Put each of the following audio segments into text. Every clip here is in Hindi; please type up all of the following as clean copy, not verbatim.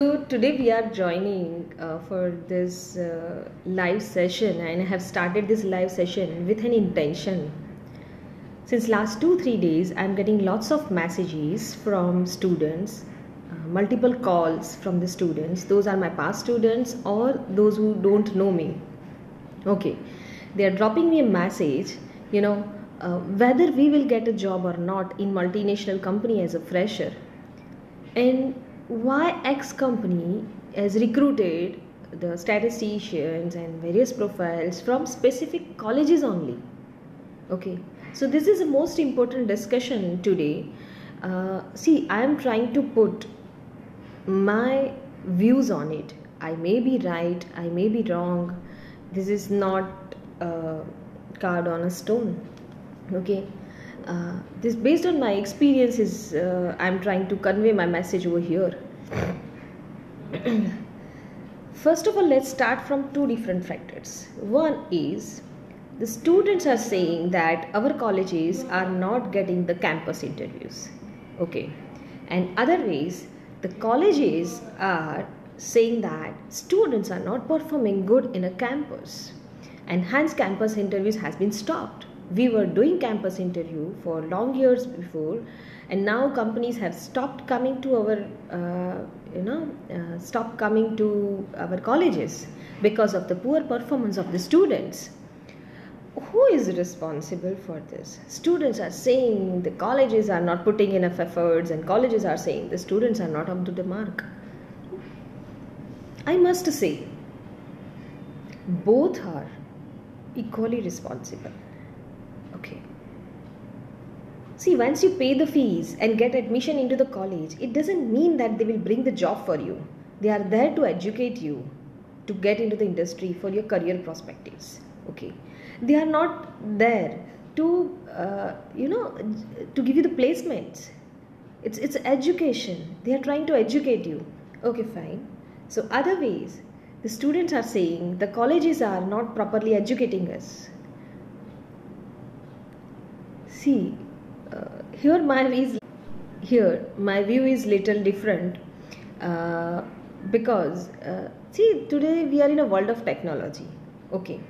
So today we are joining for this live session, and I have started this live session with an intention. Since last 2-3 days, I am getting lots of messages from students, multiple calls from the students. Those are my past students or those who don't know me. Okay, they are dropping me a message, whether we will get a job or not in multinational company as a fresher, and why X company has recruited the statisticians and various profiles from specific colleges only. Okay, so this is the most important discussion today. See, I am trying to put my views on it. I may be right, I may be wrong. This is not a card on a stone. Okay, this based on my experiences. I'm trying to convey my message over here. First of all, let's start from two different factors. One is the students are saying that our colleges are not getting the campus interviews. Okay, and other ways, the colleges are saying that students are not performing good in a campus, and hence campus interviews has been stopped. We were doing campus interview for long years before, and now companies have stopped coming to our stopped coming to our colleges because of the poor performance of the students. Who is responsible for this? Students are saying the colleges are not putting enough efforts, and colleges are saying the students are not up to the mark. I must say, both are equally responsible. Okay. See, once you pay the fees and get admission into the college, it doesn't mean that they will bring the job for you. They are there to educate you to get into the industry for your career perspectives. Okay. They are not there to, to give you the placements. It's education. They are trying to educate you. Okay, fine. So other ways, the students are saying the colleges are not properly educating us. See, here my view is little different, because see, today we are in a world of technology. Okay,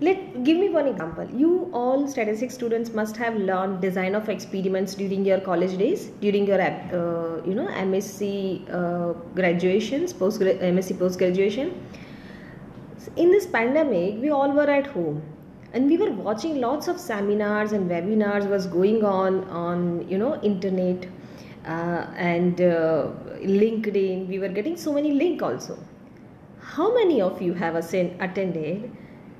give me one example. You all statistics students must have learned design of experiments during your college days, during your MSc graduations, MSc post graduation. In this pandemic, we all were at home, and we were watching lots of seminars and webinars was going on internet, and LinkedIn. We were getting so many links also. How many of you have attended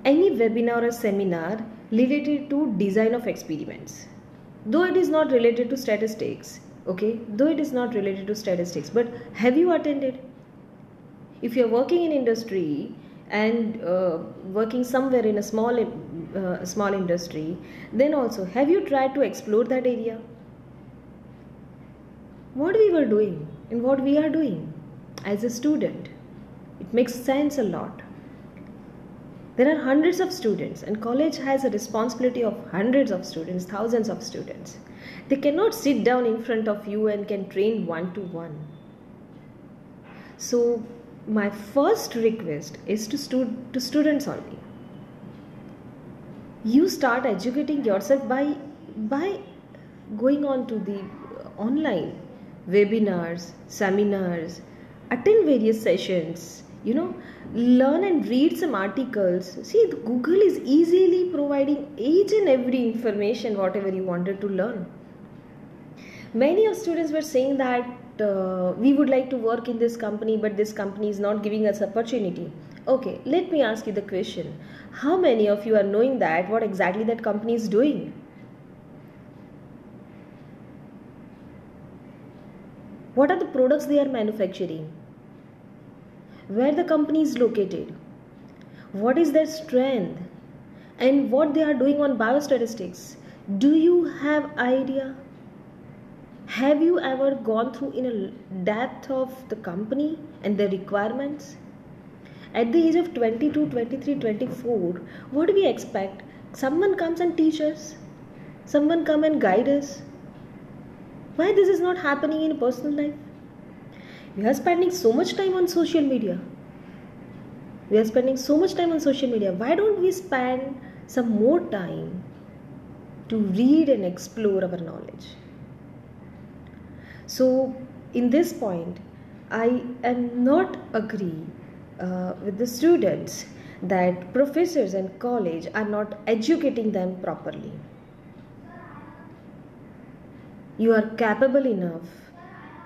any webinar or seminar related to design of experiments? Though it is not related to statistics, okay, but have you attended? If you are working in industry and working somewhere in a small industry, then also have you tried to explore that area? What we were doing and what we are doing as a student, it makes sense a lot. There are hundreds of students, and college has a responsibility of hundreds of students, thousands of students. They cannot sit down in front of you and can train one-to-one. So my first request is to students only. You start educating yourself by going on to the online webinars, seminars, attend various sessions, learn and read some articles. See, Google is easily providing each and every information whatever you wanted to learn. Many of students were saying that we would like to work in this company, but this company is not giving us opportunity. Okay, let me ask you the question. How many of you are knowing that what exactly that company is doing? What are the products they are manufacturing? Where the company is located? What is their strength? And what they are doing on biostatistics? Do you have idea? Have you ever gone through in a depth of the company and the requirements? At the age of 22, 23, 24, what do we expect? Someone comes and teaches us. Someone come and guide us. Why this is not happening in personal life? We are spending so much time on social media. We are spending so much time on social media. Why don't we spend some more time to read and explore our knowledge? So, in this point, I am not agree with the students that professors and college are not educating them properly. You are capable enough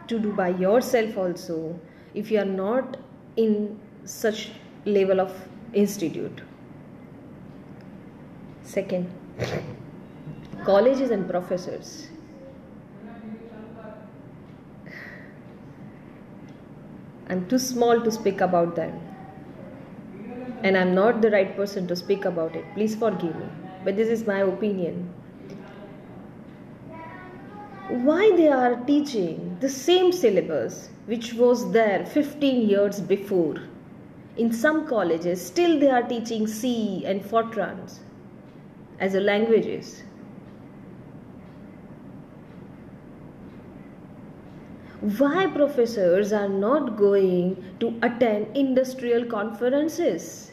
to do by yourself also if you are not in such level of institute. Second, colleges and professors. I'm too small to speak about them, and I'm not the right person to speak about it. Please forgive me, but this is my opinion. Why they are teaching the same syllabus which was there 15 years before? In some colleges, still they are teaching C and Fortrans as a languages. Why professors are not going to attend industrial conferences?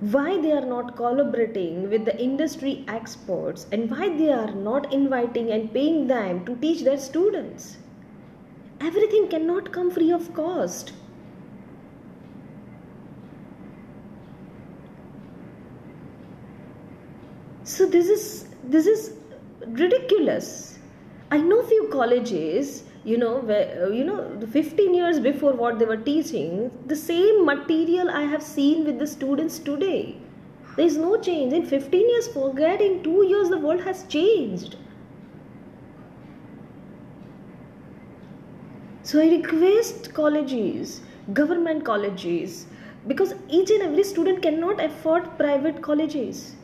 Why they are not collaborating with the industry experts, and why they are not inviting and paying them to teach their students? Everything cannot come free of cost. So this is ridiculous. I know few colleges, where, 15 years before what they were teaching, the same material I have seen with the students today. There is no change. In 15 years, forget, in 2 years the world has changed. So I request colleges, government colleges, because each and every student cannot afford private colleges.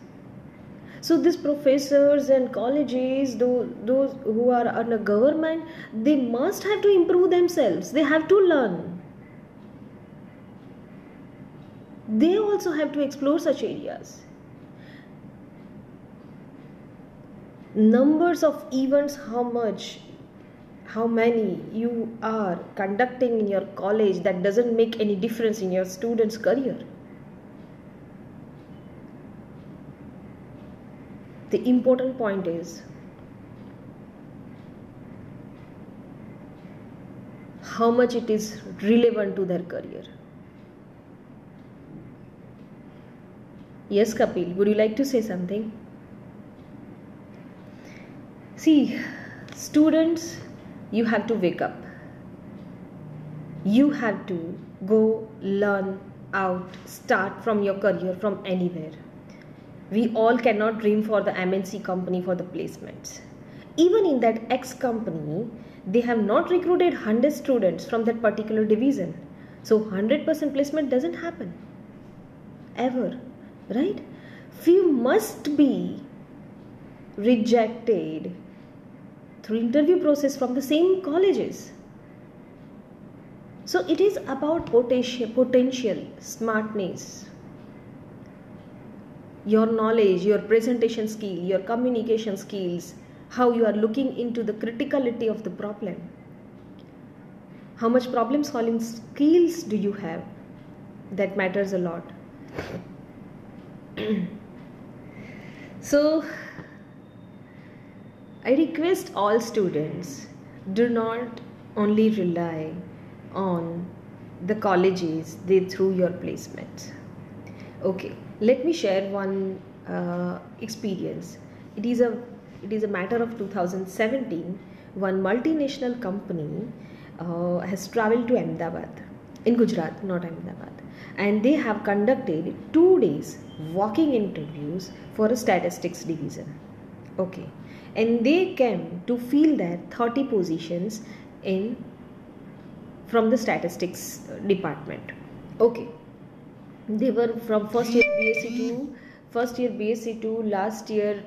So these professors and colleges, those who are under government, they must have to improve themselves. They have to learn. They also have to explore such areas. Numbers of events, how many you are conducting in your college, that doesn't make any difference in your student's career. The important point is how much it is relevant to their career. Yes, Kapil, would you like to say something? See, students, you have to wake up. You have to go learn out, start from your career from anywhere. We all cannot dream for the MNC company for the placements. Even in that X company, they have not recruited 100 students from that particular division. So 100% placement doesn't happen. Ever. Right? Few must be rejected through interview process from the same colleges. So it is about potential, smartness, your knowledge, your presentation skill, your communication skills, how you are looking into the criticality of the problem. How much problem solving skills do you have? That matters a lot. So I request all students, do not only rely on the colleges they through your placements. Okay, let me share one experience. It is a matter of 2017. One multinational company has traveled to Ahmedabad, in Gujarat, not Ahmedabad, and they have conducted 2 days walking interviews for a statistics division. Okay, and they came to fill their 30 positions from the statistics department. Okay, they were from first year BSc to last year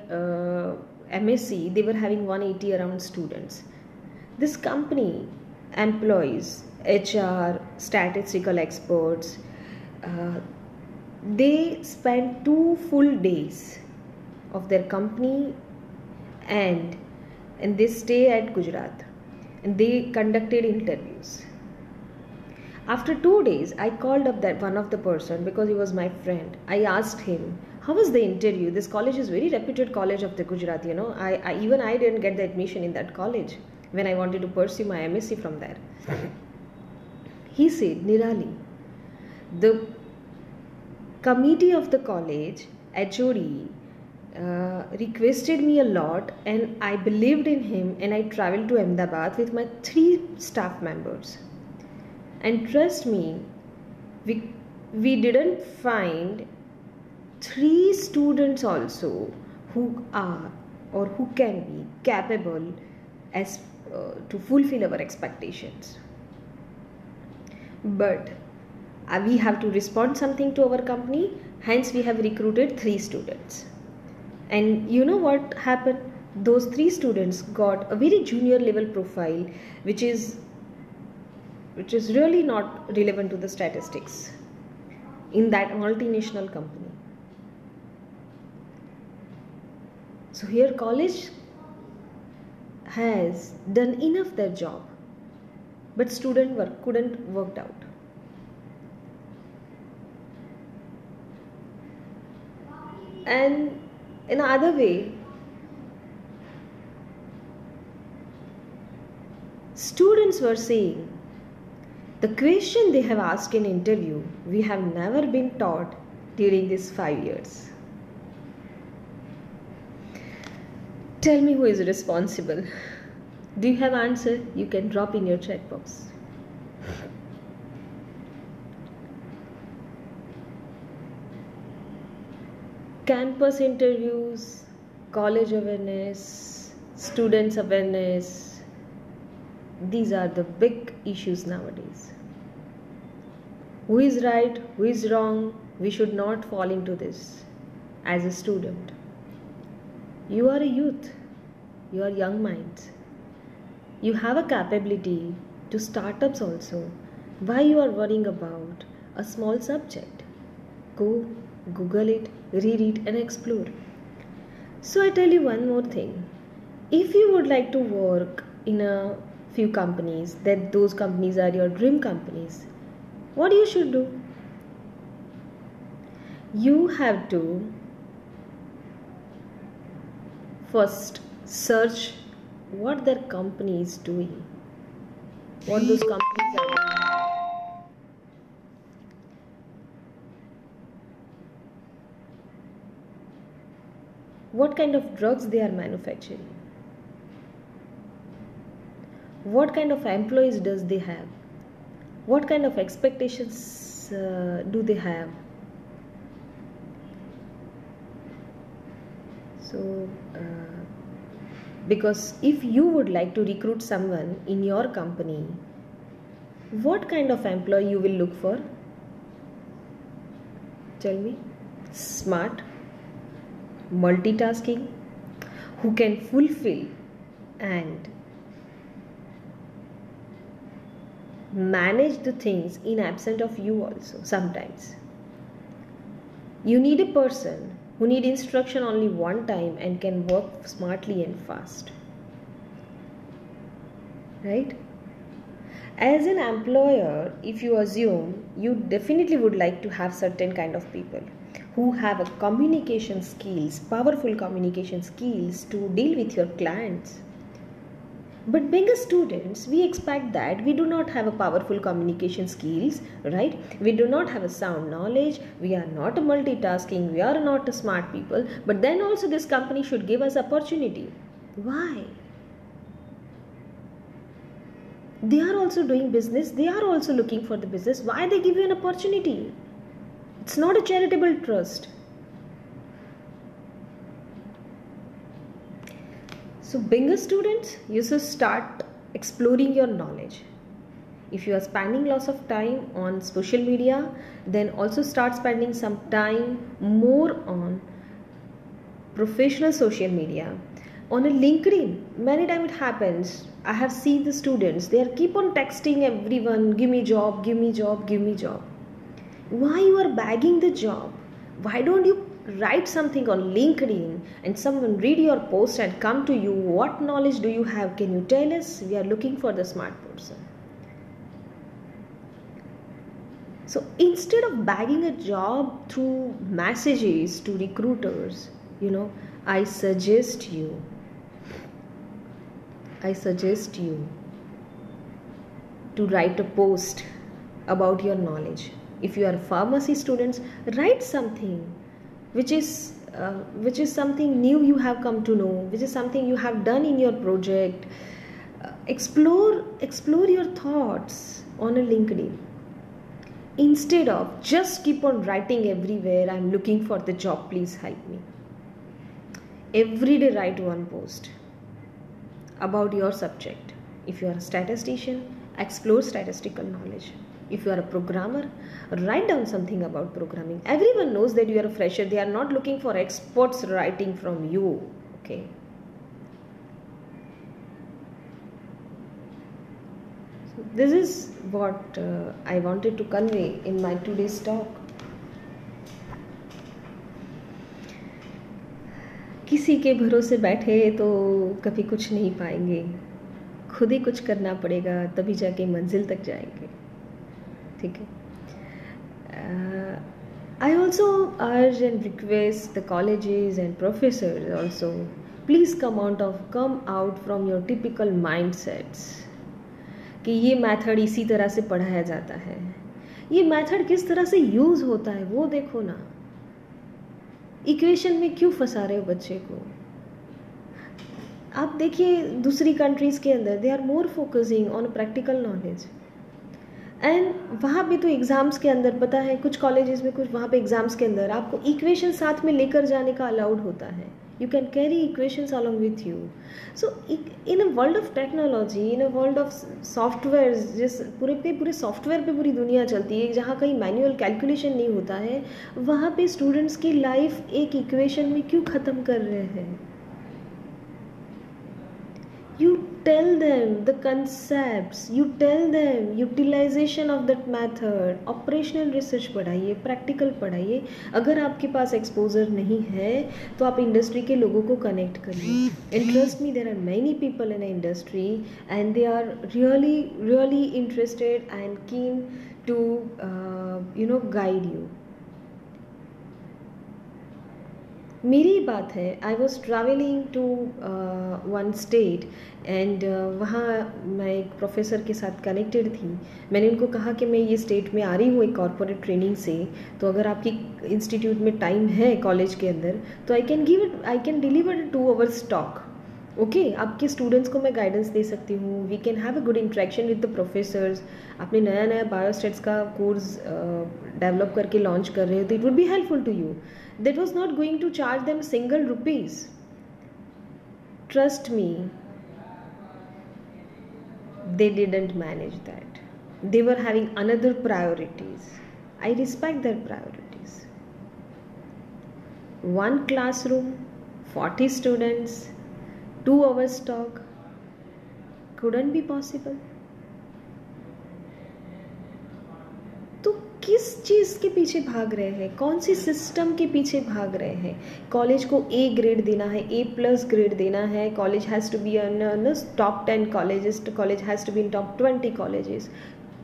MSc. They were having 180 around students. This company employs HR, statistical experts. They spend 2 full days of their company and and they stay at Gujarat, and they conducted interviews. After 2 days, I called up that one of the person because he was my friend. I asked him, how was the interview? This college is very reputed college of the Gujarat, even I didn't get the admission in that college when I wanted to pursue my MSc from there. He said, Nirali, the committee of the college, HOD, requested me a lot, and I believed in him, and I traveled to Ahmedabad with my 3 staff members. And trust me, we didn't find 3 students also who are or who can be capable as to fulfill our expectations. But we have to respond something to our company, hence we have recruited 3 students. And you know what happened? Those 3 students got a very junior level profile, which is really not relevant to the statistics in that multinational company. So here college has done enough their job, but student work couldn't work out. And in another way, students were saying, the question they have asked in interview, we have never been taught during these 5 years. Tell me who is responsible. Do you have answer? You can drop in your chat box. Campus interviews, college awareness, students awareness, these are the big issues nowadays. Who is right, who is wrong? We should not fall into this as a student. You are a youth, you are young minds. You have a capability to startups also. Why you are worrying about a small subject? Go, Google it, read it and explore. So I tell you one more thing. If you would like to work in a few companies, that those companies are your dream companies, what you should do? You have to first search what their company is doing, what those companies are doing. What kind of drugs they are manufacturing? What kind of employees does they have? What kind of expectations do they have? So, because if you would like to recruit someone in your company, what kind of employee you will look for? Tell me. Smart, multitasking, who can fulfill and manage the things in absence of you also sometimes. You need a person who need instruction only one time and can work smartly and fast. Right? As an employer, if you assume, you definitely would like to have certain kind of people who have a communication skills, powerful communication skills to deal with your clients. But being a students, we expect that we do not have a powerful communication skills, right? We do not have a sound knowledge. We are not multitasking. We are not smart people. But then also this company should give us opportunity. Why? They are also doing business. They are also looking for the business. Why they give you an opportunity? It's not a charitable trust. So being a student, you should start exploring your knowledge. If you are spending lots of time on social media, then also start spending some time more on professional social media. On a LinkedIn, many times it happens, I have seen the students, they are keep on texting everyone, give me job, give me job, give me job. Why you are bagging the job? Why don't you write something on LinkedIn and someone read your post and come to you, what knowledge do you have? Can you tell us? We are looking for the smart person. So instead of bagging a job through messages to recruiters, I suggest you to write a post about your knowledge. If you are pharmacy students, write something which is something new you have come to know, which is something you have done in your project. Explore your thoughts on a LinkedIn, instead of just keep on writing everywhere, I'm looking for the job, please help me. Every day write one post about your subject. If you are a statistician, explore statistical knowledge. If you are a programmer, write down something about programming. Everyone knows that you are a fresher. They are not looking for experts writing from you. Okay. So this is what I wanted to convey in my today's talk. किसी के भरोसे बैठे तो कभी कुछ नहीं पाएंगे, खुद ही कुछ करना पड़ेगा, तभी जाके मंजिल तक जाएंगे. ठीक है. I also urge and request the colleges and professors also, please come out from your typical mindsets कि ये मेथड इसी तरह से पढ़ाया जाता है. ये मेथड किस तरह से यूज होता है वो देखो ना. इक्वेशन में क्यों फंसा रहे हो बच्चे को? आप देखिए दूसरी कंट्रीज के अंदर they are more focusing on practical knowledge. And वहाँ पे तो एग्ज़ाम्स के अंदर पता है, कुछ कॉलेजेस में कुछ वहाँ पे एग्ज़ाम्स के अंदर आपको इक्वेशन साथ में लेकर जाने का अलाउड होता है. You can carry equations along with you. So in a world of technology, in a world of software, जिस पूरे सॉफ्टवेयर पे पूरी दुनिया चलती है, जहाँ कहीं मैनुअल कैलकुलेशन नहीं होता है, वहाँ पे स्टूडेंट्स की लाइफ एक इक्वेशन में क्यों ख़त्म कर रहे हैं? You tell them the concepts, you tell them utilization of that method, operational research पढ़ाइए, practical पढ़ाइए. अगर आपके पास exposure नहीं है तो आप इंडस्ट्री के लोगों को कनेक्ट करिए. And trust me, there are many people in the industry and they are really interested and keen to guide you. मेरी बात है, I was travelling to one state and वहाँ मैं एक प्रोफेसर के साथ कनेक्टेड थी. मैंने उनको कहा कि मैं ये स्टेट में आ रही हूँ एक कॉर्पोरेट ट्रेनिंग से, तो अगर आपकी इंस्टीट्यूट में टाइम है कॉलेज के अंदर तो I can deliver 2 hours talk. Okay, आपके स्टूडेंट्स को मैं गाइडेंस दे सकती हूँ. We can have a good interaction with the professors. आपने नया बायोस्टेट्स का कोर्स डेवलप करके लॉन्च कर रहे हो तो it would be helpful to you. That was not going to charge them single rupees. Trust me, they didn't manage that. They were having another priorities. I respect their priorities. One classroom, 40 students, 2 hours talk couldn't be possible. किस चीज़ के पीछे भाग रहे हैं? कौन सी सिस्टम के पीछे भाग रहे हैं? कॉलेज को A ग्रेड देना है, A+ ग्रेड देना है. College has to be in top 10 colleges, college has to be in top 20 colleges.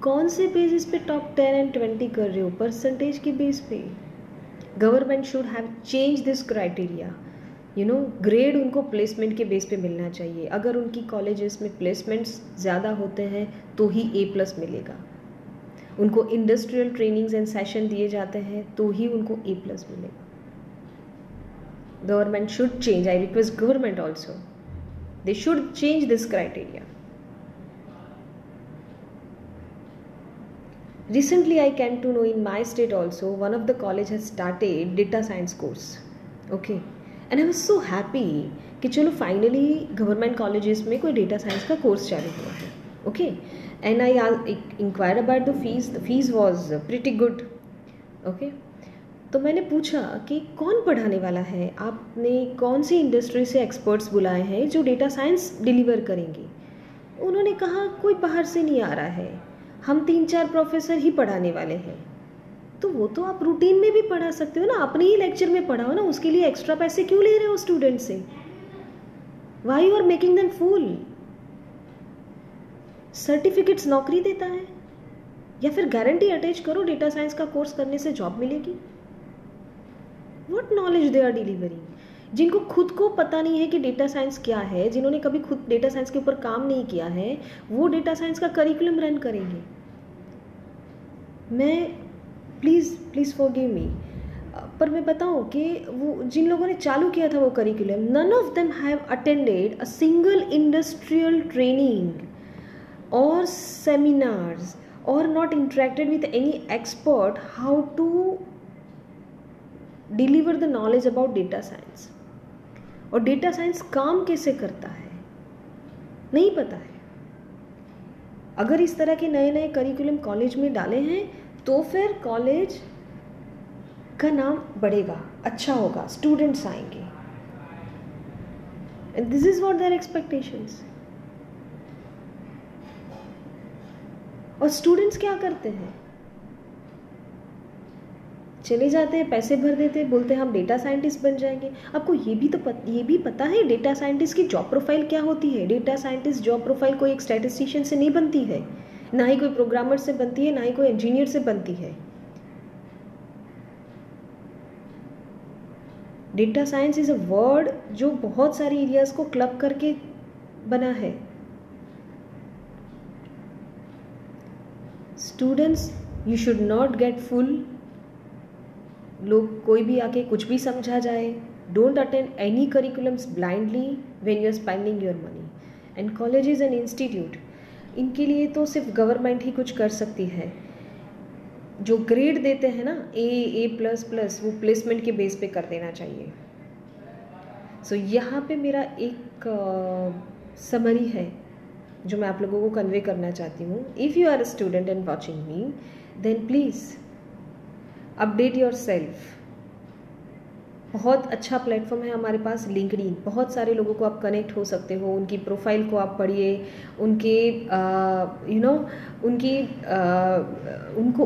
कौन से बेसिस पे टॉप 10 एंड 20 कर रहे हो? परसेंटेज के बेस पे. Government should have change this criteria. Grade उनको प्लेसमेंट के बेस पे मिलना चाहिए. अगर उनकी कॉलेजेस में प्लेसमेंट्स ज़्यादा होते हैं तो ही A+ मिलेगा. उनको इंडस्ट्रियल ट्रेनिंग्स एंड सेशन दिए जाते हैं तो ही उनको A+ मिलेगा. Government should change. I request government also, they should change this criteria. Recently I came to know in my state also one of the college has started data science course. Okay, and I was so happy कि चलो फाइनली गवर्नमेंट कॉलेजेस में कोई डेटा साइंस का कोर्स चालू हुआ है. Okay, and I inquired about the fees. The fees was pretty good. Okay, तो मैंने पूछा कि कौन पढ़ाने वाला है, आपने कौन सी इंडस्ट्री से एक्सपर्ट्स बुलाए हैं जो डेटा साइंस डिलीवर करेंगे. उन्होंने कहा कोई बाहर से नहीं आ रहा है, हम 3-4 प्रोफेसर ही पढ़ाने वाले हैं. तो वो तो आप रूटीन में भी पढ़ा सकते हो ना, अपने ही लेक्चर में पढ़ाओ ना, उसके लिए एक्स्ट्रा पैसे क्यों ले रहे हो स्टूडेंट से? Why you are making them fool? Certificates नौकरी देता है, या फिर गारंटी अटैच करो डेटा साइंस का कोर्स करने से जॉब मिलेगी। What knowledge they are delivering? जिनको खुद को पता नहीं है कि डेटा साइंस क्या है, जिन्होंने कभी खुद डेटा साइंस के ऊपर काम नहीं किया है, वो डेटा साइंस का करिकुलम रन करेंगे। मैं प्लीज़ फॉरगिव मी, पर मैं बताऊं कि वो जिन लोगों ने चालू किया था वो curriculum, none of them have attended a single industrial training और seminars or not interacted with any expert how to deliver the knowledge about data science। और डेटा साइंस काम कैसे करता है नहीं पता है। अगर इस तरह के नए नए करिकुलम कॉलेज में डाले हैं तो फिर कॉलेज का नाम बढ़ेगा, अच्छा होगा, स्टूडेंट्स आएंगे। And this is what there expectations. और स्टूडेंट्स क्या करते हैं? चले जाते हैं, पैसे भर देते हैं, बोलते हैं हम डेटा साइंटिस्ट बन जाएंगे। आपको ये भी पता है डेटा साइंटिस्ट की जॉब प्रोफाइल क्या होती है? डेटा साइंटिस्ट जॉब प्रोफाइल कोई एक स्टैटिस्टिशियन से नहीं बनती है, ना ही कोई प्रोग्रामर से बनती है, ना ही कोई इंजीनियर से बनती है। Data science is a word जो बहुत सारी एरियाज को क्लब करके बना है। Students, you should not get fool. लोग कोई भी आके कुछ भी समझा जाए। Don't attend any curriculums blindly when you are spending your money. And colleges and institute, इनके लिए तो सिर्फ गवर्नमेंट ही कुछ कर सकती है। जो ग्रेड देते हैं ना, A++, वो प्लेसमेंट के बेस पे कर देना चाहिए। सो यहाँ पे मेरा एक समरी है जो मैं आप लोगों को कन्वे करना चाहती हूँ। If you are a student and watching me, then please update yourself. बहुत अच्छा प्लेटफॉर्म है हमारे पास लिंक्डइन। बहुत सारे लोगों को आप कनेक्ट हो सकते हो, उनकी प्रोफाइल को आप पढ़िए, उनके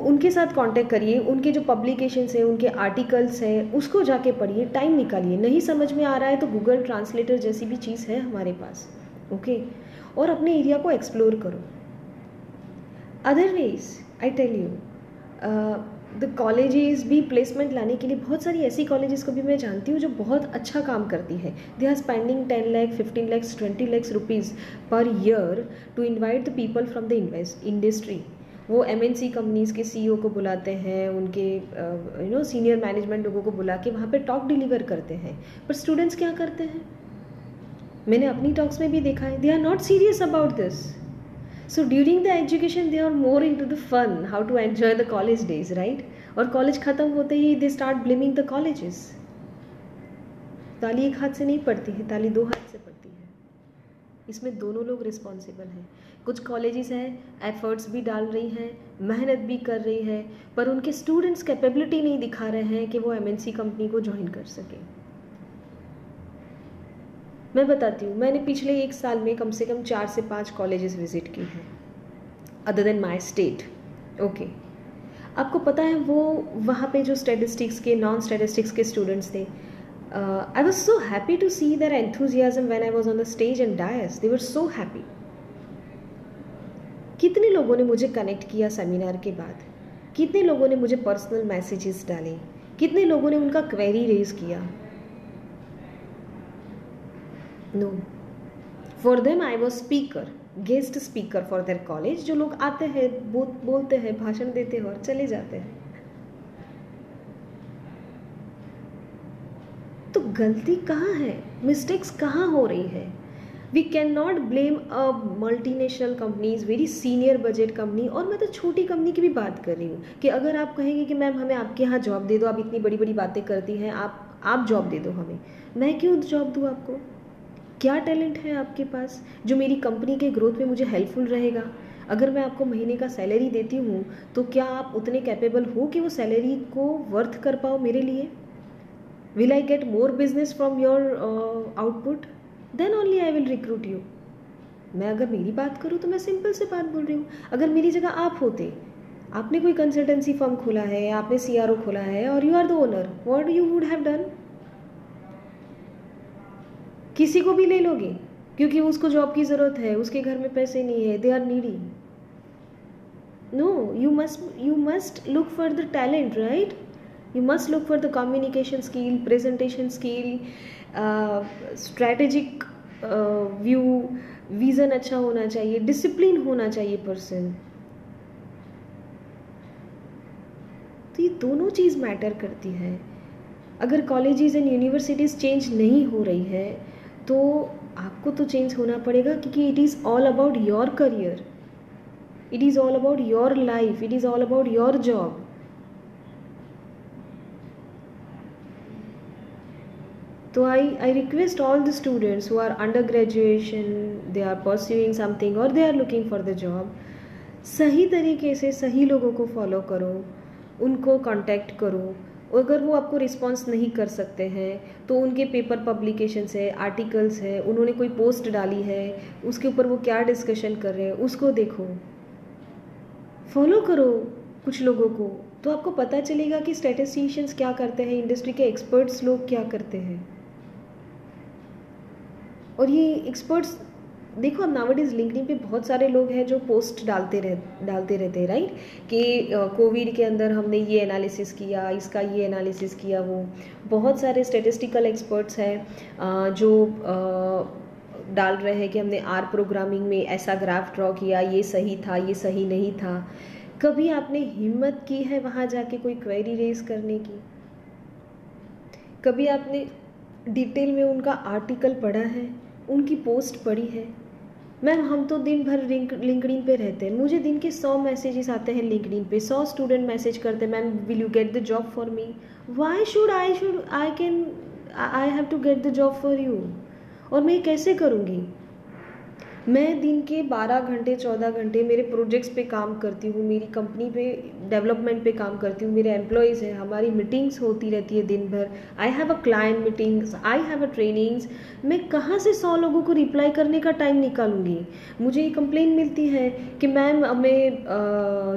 उनके साथ कांटेक्ट करिए, उनके जो पब्लिकेशंस हैं, उनके आर्टिकल्स हैं, उसको जाके पढ़िए, टाइम निकालिए। नहीं समझ में आ रहा है तो गूगल ट्रांसलेटर जैसी भी चीज़ है हमारे पास, ओके। और अपने एरिया को एक्सप्लोर करो। Otherwise I tell you, the colleges भी प्लेसमेंट लाने के लिए, बहुत सारी ऐसी कॉलेजेस को भी मैं जानती हूँ जो बहुत अच्छा काम करती है। They are spending 10 lakh, 15 lakh, 20 lakh rupees per year to invite the people from the industry. वो MNC कंपनीज़ के CEO को बुलाते हैं, उनके सीनियर मैनेजमेंट लोगों को बुला के वहाँ पे टॉक डिलीवर करते हैं। पर स्टूडेंट्स क्या करते हैं? मैंने अपनी टॉक्स में भी देखा है, they are not serious about this. So during the education they are more into the fun, how to enjoy the college days, right. और कॉलेज खत्म होते ही they start blaming the colleges. ताली एक हाथ से नहीं पड़ती है, ताली 2 हाथ से पड़ती है। इसमें दोनों लोग रिस्पॉन्सिबल हैं। कुछ कॉलेजेस हैं एफर्ट्स भी डाल रही हैं, मेहनत भी कर रही है, पर उनके स्टूडेंट्स कैपेबिलिटी नहीं दिखा रहे हैं कि वो MNC कंपनी को ज्वाइन कर सकें। मैं बताती हूँ, मैंने पिछले 1 साल में कम से कम 4 से 5 कॉलेजेस विजिट की हैं, other than my state, okay. आपको पता है वो वहाँ पे जो स्टैटिस्टिक्स के, नॉन स्टैटिस्टिक्स के स्टूडेंट्स थे, I was so happy to see their enthusiasm when I was on the stage and dais. They were so happy. कितने लोगों ने मुझे कनेक्ट किया सेमिनार के बाद, कितने लोगों ने मुझे पर्सनल मैसेजेस डाले, कितने लोगों ने उनका क्वेरी रेज किया। No, for them I was speaker, guest speaker for their college. जो लोग आते हैं, बोलते हैं, भाषण देते हैं और चले जाते हैं। तो गलती कहाँ है, मिस्टेक्स कहाँ हो रही है? We can not blame a multinational companies, very senior budget company. और मैं तो छोटी कंपनी की भी बात कर रही हूँ कि अगर आप कहेंगे कि मैम हमें आपके यहाँ जॉब दे दो, आप इतनी बड़ी बड़ी बातें करती हैं, आप जॉब दे दो हमें, मैं क्यों जॉब दूँ आपको? क्या टैलेंट है आपके पास जो मेरी कंपनी के ग्रोथ में मुझे हेल्पफुल रहेगा? अगर मैं आपको महीने का सैलरी देती हूँ तो क्या आप उतने कैपेबल हो कि वो सैलरी को वर्थ कर पाओ मेरे लिए? Will I get more business from your output? Then only I will recruit you. मैं अगर मेरी बात करूँ तो मैं सिंपल से बात बोल रही हूँ। अगर मेरी जगह आप होते, आपने कोई कंसल्टेंसी फर्म खोला है, आपने CRO खोला है और you are the owner, what you would have done? किसी को भी ले लोगे क्योंकि उसको जॉब की ज़रूरत है, उसके घर में पैसे नहीं है, they are needy. No, you must look for the talent, right? You must look for the communication skill, presentation skill, strategic view, vision अच्छा होना चाहिए, डिसिप्लिन होना चाहिए पर्सन. तो ये दोनों चीज़ मैटर करती है. अगर कॉलेजेस एंड यूनिवर्सिटीज़ चेंज नहीं हो रही है तो आपको तो चेंज होना पड़ेगा, क्योंकि it is all about your career, it is all about your life, it is all about your job. So I request all the students who are under graduation, they are pursuing something or they are looking for the job, सही तरीके से सही लोगों को फॉलो करो, उनको कांटेक्ट करो. अगर वो आपको रिस्पॉन्स नहीं कर सकते हैं तो उनके पेपर पब्लिकेशंस है, आर्टिकल्स है, उन्होंने कोई पोस्ट डाली है, उसके ऊपर वो क्या डिस्कशन कर रहे हैं उसको देखो, फॉलो करो कुछ लोगों को, तो आपको पता चलेगा कि स्टैटिस्टिशियंस क्या करते हैं, इंडस्ट्री के एक्सपर्ट्स लोग क्या करते हैं. और ये एक्सपर्ट्स देखो, अब नाउअडेज लिंक्डइन पे बहुत सारे लोग हैं जो पोस्ट डालते रहते हैं, राइट, कि कोविड के अंदर हमने ये एनालिसिस किया, इसका ये एनालिसिस किया. वो बहुत सारे स्टैटिस्टिकल एक्सपर्ट्स हैं जो डाल रहे हैं कि हमने आर प्रोग्रामिंग में ऐसा ग्राफ ड्रॉ किया, ये सही था, ये सही नहीं था. कभी आपने हिम्मत की है वहाँ जाके कोई क्वेरी रेज करने की? कभी आपने डिटेल में उनका आर्टिकल पढ़ा है, उनकी पोस्ट पढ़ी है? मैम हम तो दिन भर लिंक्डइन पे रहते हैं, मुझे दिन के 100 मैसेजेस आते हैं लिंक्डइन पे, 100 स्टूडेंट मैसेज करते हैं, ma'am will you get the job for me? Why should I have to get the job for you? और मैं कैसे करूँगी? मैं दिन के 12 घंटे 14 घंटे मेरे प्रोजेक्ट्स पे काम करती हूँ, मेरी कंपनी पे डेवलपमेंट पे काम करती हूँ, मेरे एम्प्लॉयज़ हैं, हमारी मीटिंग्स होती रहती है दिन भर, आई have a client meetings, I have a trainings. मैं कहाँ से 100 लोगों को रिप्लाई करने का टाइम निकालूंगी? मुझे ये कंप्लेन मिलती है कि मैम हमें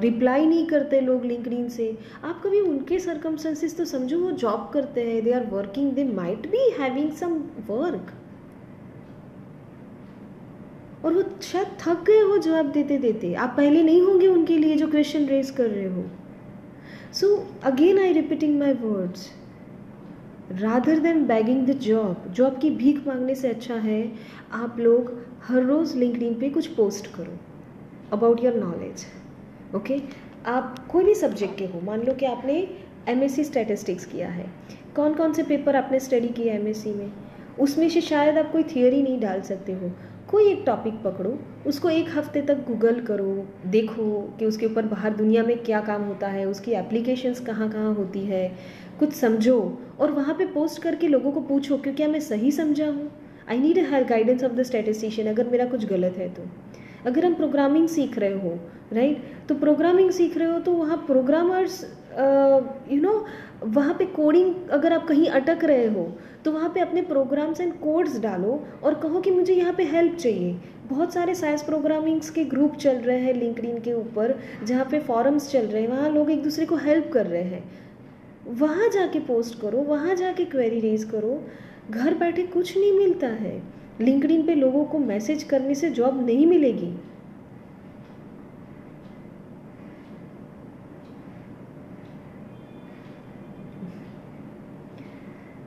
रिप्लाई नहीं करते लोग लिंक्डइन से. आप कभी उनके सर्कमस्टेंसेस तो समझो, वो जॉब करते हैं, they are working, they might be having some work, और वो शायद थक गए हो जवाब देते देते. आप पहले नहीं होंगे उनके लिए जो क्वेश्चन रेज कर रहे हो. So again I repeating my words, rather than bagging the job की भीख मांगने से अच्छा है आप लोग हर रोज़ लिंक्डइन पे कुछ पोस्ट करो अबाउट योर नॉलेज. ओके, आप कोई भी सब्जेक्ट के हो, मान लो कि आपने MSc स्टैटिस्टिक्स किया है, कौन कौन से पेपर आपने स्टडी किए MSc में, उसमें से शायद आप कोई थियोरी नहीं डाल सकते हो. कोई एक टॉपिक पकड़ो, उसको एक हफ्ते तक गूगल करो, देखो कि उसके ऊपर बाहर दुनिया में क्या काम होता है, उसकी एप्लीकेशंस कहाँ कहाँ होती है, कुछ समझो और वहाँ पे पोस्ट करके लोगों को पूछो कि क्या मैं सही समझा हूँ. I need a guidance of the statistician अगर मेरा कुछ गलत है तो. अगर हम प्रोग्रामिंग सीख रहे हो, राइट, तो प्रोग्रामिंग सीख रहे हो तो वहाँ प्रोग्रामर्स वहाँ पे कोडिंग, अगर आप कहीं अटक रहे हो तो वहाँ पे अपने प्रोग्राम्स एंड कोड्स डालो और कहो कि मुझे यहाँ पे हेल्प चाहिए. बहुत सारे साइंस प्रोग्रामिंग्स के ग्रुप चल रहे हैं लिंक्डइन के ऊपर, जहाँ पे फॉरम्स चल रहे हैं, वहाँ लोग एक दूसरे को हेल्प कर रहे हैं. वहाँ जाके पोस्ट करो, वहाँ जाके क्वेरी रेज करो. घर बैठे कुछ नहीं मिलता है. लिंक्डइन पे लोगों को मैसेज करने से जॉब नहीं मिलेगी.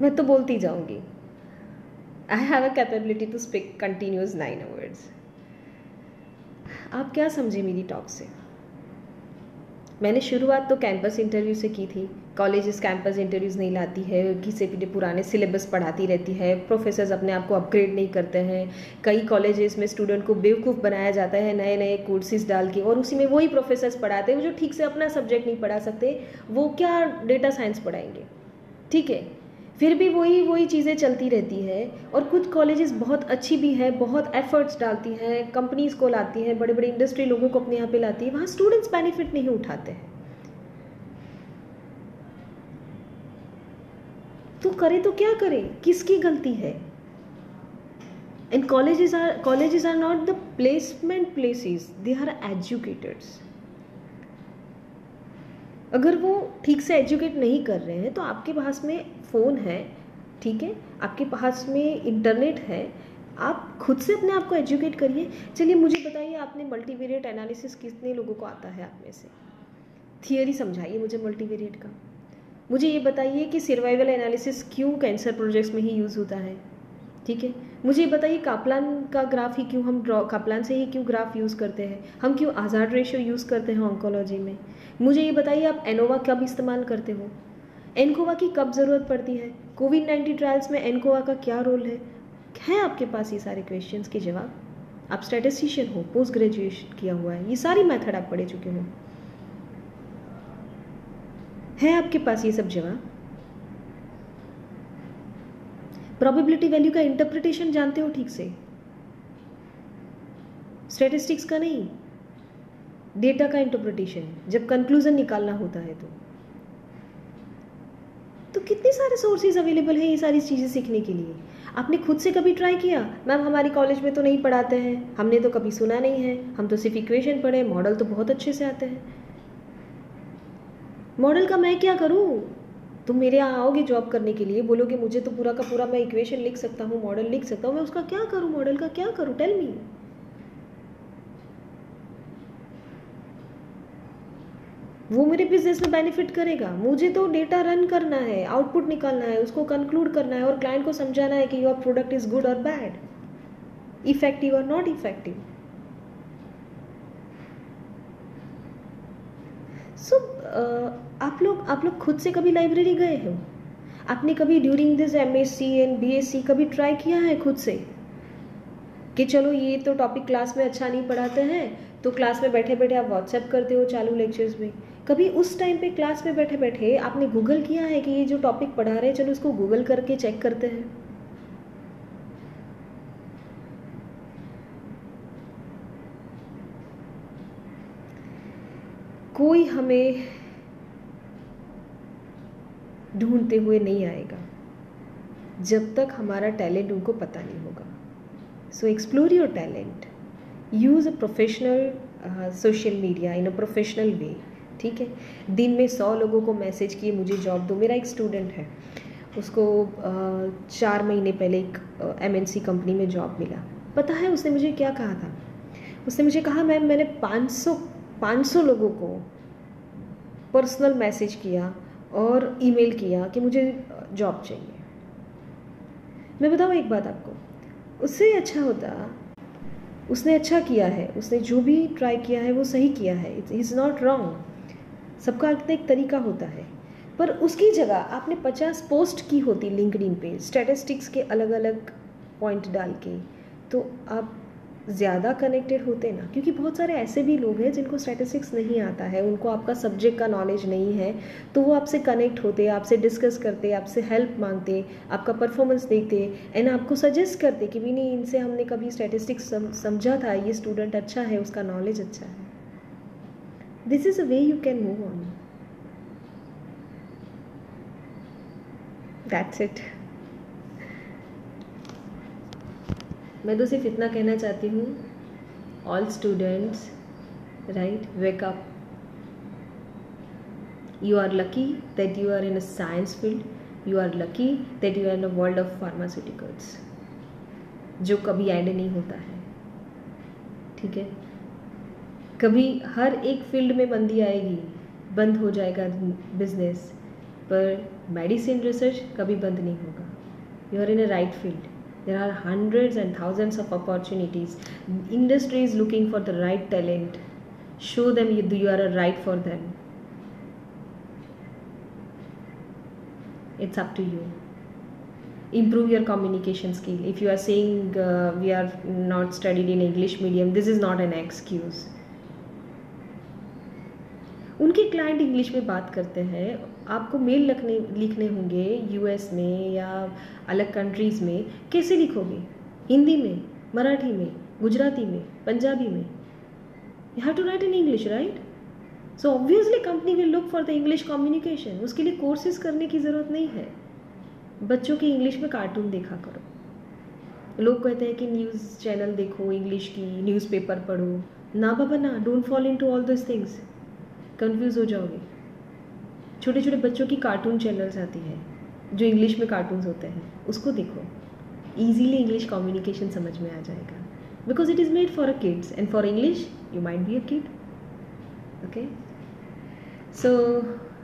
मैं तो बोलती जाऊंगी. I have a capability to speak continuous 9 hours. आप क्या समझे मेरी टॉक से? मैंने शुरुआत तो कैंपस इंटरव्यू से की थी. कॉलेजेस कैंपस इंटरव्यूज़ नहीं लाती है, किसी भी पुराने सिलेबस पढ़ाती रहती है, प्रोफेसर्स अपने आप को अपग्रेड नहीं करते हैं. कई कॉलेजेस में स्टूडेंट को बेवकूफ़ बनाया जाता है नए नए कोर्सेज डाल के, और उसी में वही प्रोफेसर्स पढ़ाते हैं जो ठीक से अपना सब्जेक्ट नहीं पढ़ा सकते. वो क्या डेटा साइंस पढ़ाएंगे? ठीक है, फिर भी वही चीज़ें चलती रहती है. और कुछ कॉलेजेस बहुत अच्छी भी है, बहुत एफर्ट्स डालती हैं, कंपनीज़ को लाती हैं, बड़े बड़े इंडस्ट्री लोगों को अपने यहाँ पे लाती है, वहाँ स्टूडेंट्स बेनिफिट नहीं उठाते हैं. तो करे तो क्या करे, किसकी गलती है? And colleges are not the placement places, they are educators. अगर वो ठीक से एजुकेट नहीं कर रहे हैं तो आपके पास में फ़ोन है, ठीक है, आपके पास में इंटरनेट है, आप खुद से अपने आप को एजुकेट करिए। चलिए मुझे बताइए, आपने मल्टीवेरिएट एनालिसिस कितने लोगों को आता है आप में से? थियरी समझाइए मुझे मल्टीवेरिएट का। मुझे ये बताइए कि सर्वाइवल एनालिसिस क्यों कैंसर प्रोजेक्ट्स में ही यूज़ होता है, ठीक है। मुझे ये बताइए कापलान का ग्राफ ही क्यों हम कापलान से ही क्यों ग्राफ यूज़ करते हैं, हम क्यों हज़ार्ड रेशियो यूज़ करते हैं ऑन्कोलॉजी में। मुझे ये बताइए आप एनोवा कब इस्तेमाल करते हो, एनकोवा की कब ज़रूरत पड़ती है, कोविड-19 ट्रायल्स में एनकोवा का क्या रोल है आपके पास ये सारे क्वेश्चंस के जवाब। आप स्टैटिस्टिशियन हो, पोस्ट ग्रेजुएशन किया हुआ है, ये सारी मेथड आप पढ़े चुके हो, है आपके पास ये सब जवाब। प्रोबेबिलिटी वैल्यू का इंटरप्रिटेशन जानते हो ठीक से, स्टैटिस्टिक्स का नहीं, डेटा का इंटरप्रिटेशन जब कंक्लूजन निकालना होता है तो कितने सारे सोर्सेज अवेलेबल हैं ये सारी चीज़ें सीखने के लिए। आपने खुद से कभी ट्राई किया? मैम हमारी कॉलेज में तो नहीं पढ़ाते हैं, हमने तो कभी सुना नहीं है, हम तो सिर्फ इक्वेशन पढ़े, मॉडल तो बहुत अच्छे से आते हैं। मॉडल का मैं क्या करूँ? तुम मेरे यहाँ आओगे जॉब करने के लिए, बोलोगे मुझे तो पूरा का पूरा मैं इक्वेशन लिख सकता हूँ, मॉडल लिख सकता हूँ, मैं उसका क्या करूँ, मॉडल का क्या करूँ, टेल मी। वो मेरे बिजनेस में बेनिफिट करेगा? मुझे तो डेटा रन करना है, आउटपुट निकालना है, उसको कंक्लूड करना है और क्लाइंट को समझाना है कि योर प्रोडक्ट इज गुड और बैड, इफेक्टिव और नॉट इफेक्टिव। सो आप लोग खुद से कभी लाइब्रेरी गए हो? आपने कभी during this MSc and BSc कभी ट्राई किया है खुद से कि चलो ये तो टॉपिक क्लास में अच्छा नहीं पढ़ाते हैं तो क्लास में बैठे बैठे आप व्हाट्सएप करते हो चालू लेक्चर्स में, कभी उस टाइम पे क्लास में बैठे बैठे आपने गूगल किया है कि ये जो टॉपिक पढ़ा रहे हैं चलो उसको गूगल करके चेक करते हैं? कोई हमें ढूंढते हुए नहीं आएगा जब तक हमारा टैलेंट उनको पता नहीं होगा। सो explore your talent, use a professional social media in a professional way, ठीक है। दिन में 100 लोगों को मैसेज किए मुझे जॉब दो। मेरा एक स्टूडेंट है, उसको 4 महीने पहले एक एमएनसी कंपनी में जॉब मिला। पता है उसने मुझे क्या कहा था? उसने मुझे कहा मैम मैंने 500 लोगों को पर्सनल मैसेज किया और ईमेल किया कि मुझे जॉब चाहिए। मैं बताऊँ एक बात आपको, उससे अच्छा होता, उसने अच्छा किया है, उसने जो भी ट्राई किया है वो सही किया है, इट इज़ नॉट रॉन्ग। सबका अपना एक तरीका होता है, पर उसकी जगह आपने 50 पोस्ट की होती लिंक्डइन पे स्टैटिस्टिक्स के अलग अलग पॉइंट डाल के, तो आप ज़्यादा कनेक्टेड होते ना। क्योंकि बहुत सारे ऐसे भी लोग हैं जिनको स्टैटिस्टिक्स नहीं आता है, उनको आपका सब्जेक्ट का नॉलेज नहीं है, तो वो आपसे कनेक्ट होते, आपसे डिस्कस करते, आपसे हेल्प मांगते, आपका परफॉर्मेंस देखते एंड आपको सजेस्ट करते कि भी नहीं इनसे हमने कभी स्टैटिस्टिक्स समझा था, ये स्टूडेंट अच्छा है, उसका नॉलेज अच्छा है। This is a way you can move on. That's it. मैं तो सिर्फ इतना कहना चाहती हूँ, all students, right, wake up. You are lucky that you are in a science field. You are lucky that you are in a world of pharmaceuticals, जो कभी एंड नहीं होता है, ठीक है। कभी हर एक फील्ड में मंदी आएगी, बंद हो जाएगा बिजनेस, पर मेडिसिन रिसर्च कभी बंद नहीं होगा। You are in a right field. There are hundreds and thousands of opportunities. Industry is looking for the right talent. Show them you are right for them. It's up to you. Improve your communication skill. If you are saying we are not studied in English medium, this is not an excuse. उनके क्लाइंट इंग्लिश में बात करते हैं, आपको मेल लिखने होंगे यूएस में या अलग कंट्रीज़ में, कैसे लिखोगे? हिंदी में, मराठी में, गुजराती में, पंजाबी में? You have to write in English, right? So obviously company will look for the English communication. उसके लिए कोर्सेज करने की ज़रूरत नहीं है. बच्चों की इंग्लिश में कार्टून देखा करो. लोग कहते हैं कि न्यूज़ चैनल देखो इंग्लिश की, न्यूज़पेपर पढ़ो. ना बाबा ना, don't fall into all this things. Confuse हो जाओगे. छोटे छोटे बच्चों की कार्टून चैनल्स आती है जो इंग्लिश में कार्टून्स होते हैं, उसको देखो, ईजीली इंग्लिश कम्युनिकेशन समझ में आ जाएगा, because it is made for a kids and for English you might be a kid. Okay, so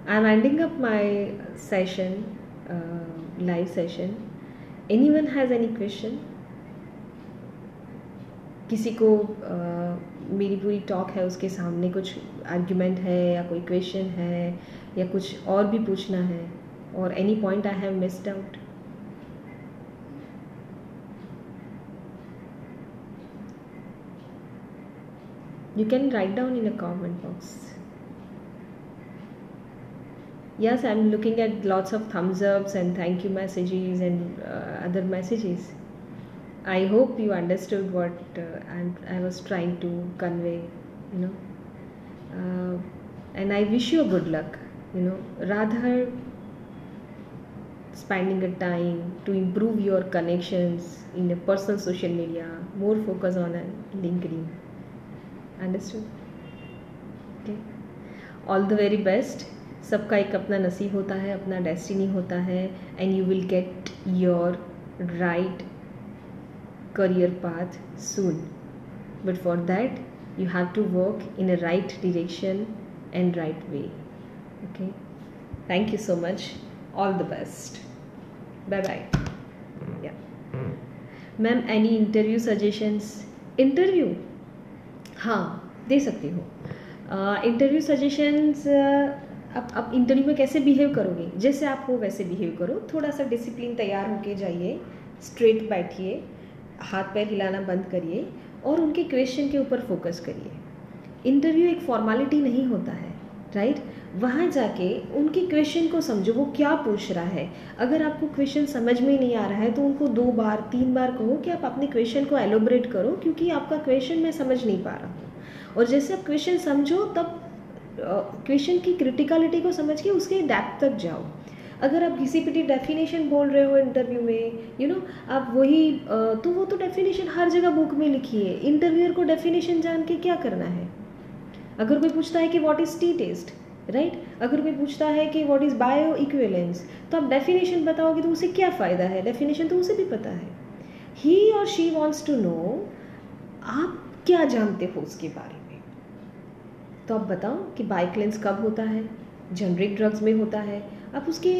I am ending up my session, live session. Anyone has any question? किसी को मेरी पूरी टॉक है उसके सामने कुछ आर्ग्यूमेंट है या कोई क्वेश्चन है या कुछ और भी पूछना है, और any point I have missed out? You can write down in a comment box. Yes, I'm looking at lots of thumbs ups and thank you messages and other messages. I hope you understood what I was trying to convey, you know. And I wish you a good luck, you know. Rather spending a time to improve your connections in a personal social media, more focus on a LinkedIn. Understood? Okay. All the very best. सबका एक अपना नसीब होता है, अपना डेस्टिनी होता है, and you will get your right career path soon. But for that, you have to work in a right direction and right way. Okay. Thank you so much. All the best. Bye bye. Yeah. Ma'am, any interview suggestions? Interview? हाँ, दे सकती हूँ. इंटरव्यू सजेशंस, आप इंटरव्यू में कैसे बिहेव करोगे, जैसे आप हो वैसे बिहेव करो. थोड़ा सा डिसिप्लिन तैयार होके जाइए, स्ट्रेट बैठिए, हाथ पैर हिलाना बंद करिए और उनके क्वेश्चन के ऊपर फोकस करिए. इंटरव्यू एक फॉर्मेलिटी नहीं होता है, राइट? वहाँ जाके उनके क्वेश्चन को समझो, वो क्या पूछ रहा है. अगर आपको क्वेश्चन समझ में नहीं आ रहा है तो उनको 2 बार 3 बार कहो कि आप अपने क्वेश्चन को एलोबरेट करो, क्योंकि आपका क्वेश्चन मैं समझ नहीं पा रहा हूँ. और जैसे आप क्वेश्चन समझो तब क्वेश्चन की क्रिटिकलिटी को समझ के उसके डेप्थ तक जाओ. अगर आप घिसी पिटी डेफिनेशन बोल रहे हो इंटरव्यू में, यू नो, आप वही तो वो तो डेफिनेशन हर जगह बुक में लिखी है. इंटरव्यूअर को डेफिनेशन जान के क्या करना है? अगर कोई पूछता है कि what is t test, right? अगर कोई पूछता है कि व्हाट इज बायो इक्विवेलेंस, तो आप डेफिनेशन बताओगे तो उसे क्या फ़ायदा है? डेफिनेशन तो उसे भी पता है. ही और शी वांट्स टू नो आप क्या जानते हो उसके बारे में. तो आप बताओ कि बाइक्लेंस कब होता है, जेनरिक ड्रग्स में होता है. आप उसके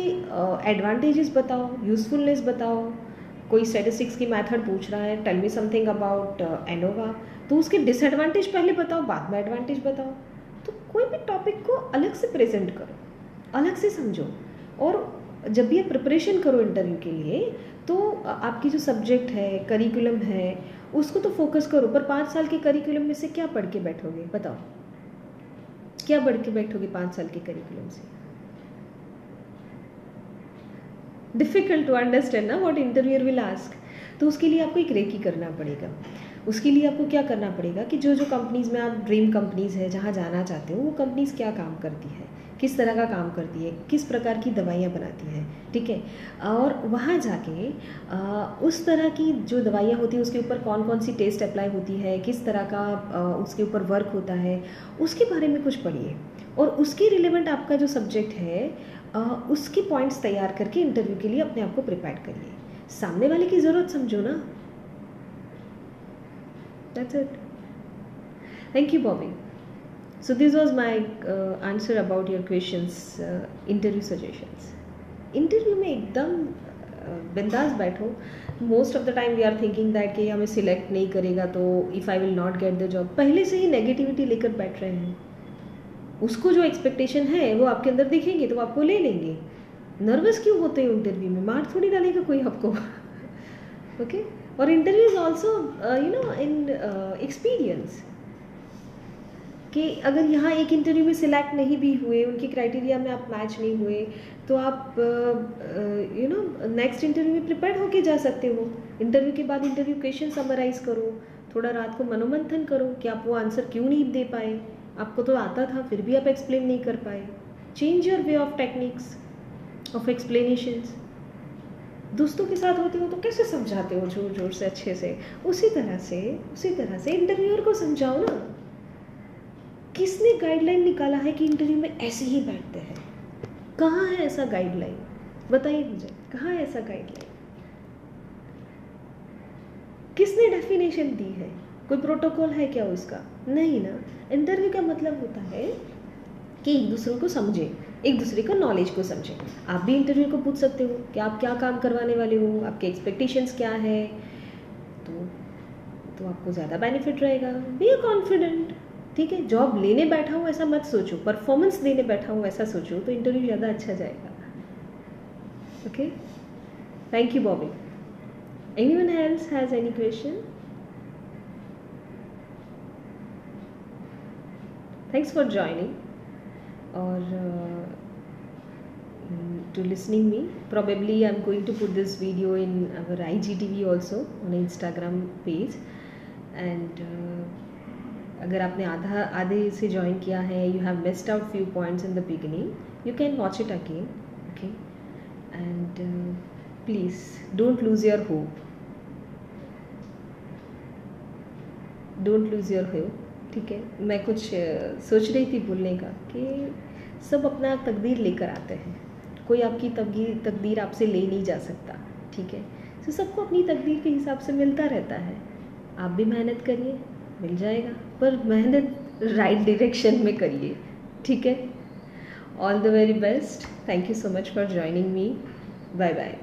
एडवांटेजेस बताओ, यूजफुलनेस बताओ. कोई स्टैटिस्टिक्स की मेथड पूछ रहा है, tell me something about ANOVA, तो उसके डिसएडवांटेज पहले बताओ, बाद में एडवांटेज बताओ. तो कोई भी टॉपिक को अलग से प्रेजेंट करो, अलग से समझो. और जब भी आप प्रिपरेशन करो इंटरव्यू के लिए, तो आपकी जो सब्जेक्ट है, करिकुलम है, उसको तो फोकस करो. पर 5 साल के करिकुलम में से क्या पढ़ के बैठोगे? बताओ, क्या पढ़ के बैठोगे 5 साल के करिकुलम से? डिफिकल्ट टू अंडरस्टैंड ना व्हाट इंटरव्यूअर विल आस्क. तो उसके लिए आपको एक रेकी करना पड़ेगा. उसके लिए आपको क्या करना पड़ेगा कि जो जो कंपनीज़ में आप, ड्रीम कंपनीज़ है जहाँ जाना चाहते हो, वो कंपनीज़ क्या काम करती है, किस तरह का काम करती है, किस प्रकार की दवाइयाँ बनाती है, ठीक है? और वहाँ जाके उस तरह की जो दवाइयाँ होती है उसके ऊपर कौन कौन सी टेस्ट अप्लाई होती है, किस तरह का उसके ऊपर वर्क होता है, उसके बारे में कुछ पढ़िए. और उसके रिलेवेंट आपका जो सब्जेक्ट है उसके पॉइंट्स तैयार करके इंटरव्यू के लिए अपने आप को प्रिपेयर करिए. सामने वाले की ज़रूरत समझो ना. That's it. Thank you, Bobby. So this was my answer about your questions, interview suggestions. Interview में एकदम बिंदास बैठो. Most of the time we are thinking that कि हमें सिलेक्ट नहीं करेगा तो if I will not get the job, पहले से ही नेगेटिविटी लेकर बैठ रहे हैं. उसको जो एक्सपेक्टेशन है वो आपके अंदर दिखेंगे तो आपको ले लेंगे. नर्वस क्यों होते हो इंटरव्यू में? मार थोड़ी डालेगा कोई आपको. ओके. और interview is also you know in experience, कि अगर यहाँ एक इंटरव्यू में सिलेक्ट नहीं भी हुए, उनकी क्राइटेरिया में आप मैच नहीं हुए, तो आप यू नो नेक्स्ट इंटरव्यू में प्रिपेयर होके जा सकते हो. इंटरव्यू के बाद इंटरव्यू क्वेश्चन समराइज करो, थोड़ा रात को मनोमंथन करो कि आप वो आंसर क्यों नहीं दे पाए. आपको तो आता था फिर भी आप एक्सप्लेन नहीं कर पाए. Change your way of techniques of explanations. दोस्तों के साथ होते हो तो कैसे समझाते हो जोर जोर से, अच्छे से, उसी तरह से इंटरव्यूअर को समझाओ ना. किसने गाइडलाइन निकाला है कि इंटरव्यू में ऐसे ही बैठते हैं? कहाँ है ऐसा गाइडलाइन? बताइए मुझे, कहाँ है ऐसा गाइडलाइन? किसने डेफिनेशन दी है? कोई प्रोटोकॉल है क्या उसका? नहीं ना। इंटरव्यू का मतलब होता है कि एक दूसरे को समझे, एक दूसरे को नॉलेज को समझे। आप भी इंटरव्यू को पूछ सकते हो कि आप क्या काम करवाने वाले हो, आपके एक्सपेक्टेशंस क्या है, तो आपको ज़्यादा बेनिफिट रहेगा। बी अ कॉन्फिडेंट, ठीक है। जॉब लेने बैठा हूँ ऐसा मत सोचो, परफॉर्मेंस देने बैठा हूँ ऐसा सोचो, तो इंटरव्यू ज़्यादा अच्छा जाएगा। Okay, thank you Bobby. Anyone else has any question? Thanks for joining or to listening me. Probably I'm going to put this video in our IGTV also on Instagram page. And अगर आपने आधे से join किया है, you have missed out few points in the beginning, you can watch it again, okay? And please don't lose your hope. Don't lose your hope. ठीक है। मैं कुछ सोच रही थी बोलने का कि सब अपना तकदीर लेकर आते हैं, कोई आपकी तकदीर आपसे ले नहीं जा सकता, ठीक है। तो सबको अपनी तकदीर के हिसाब से मिलता रहता है। आप भी मेहनत करिए, मिल जाएगा, पर मेहनत राइट डायरेक्शन में करिए, ठीक है। All the very best. Thank you so much for joining me. Bye bye.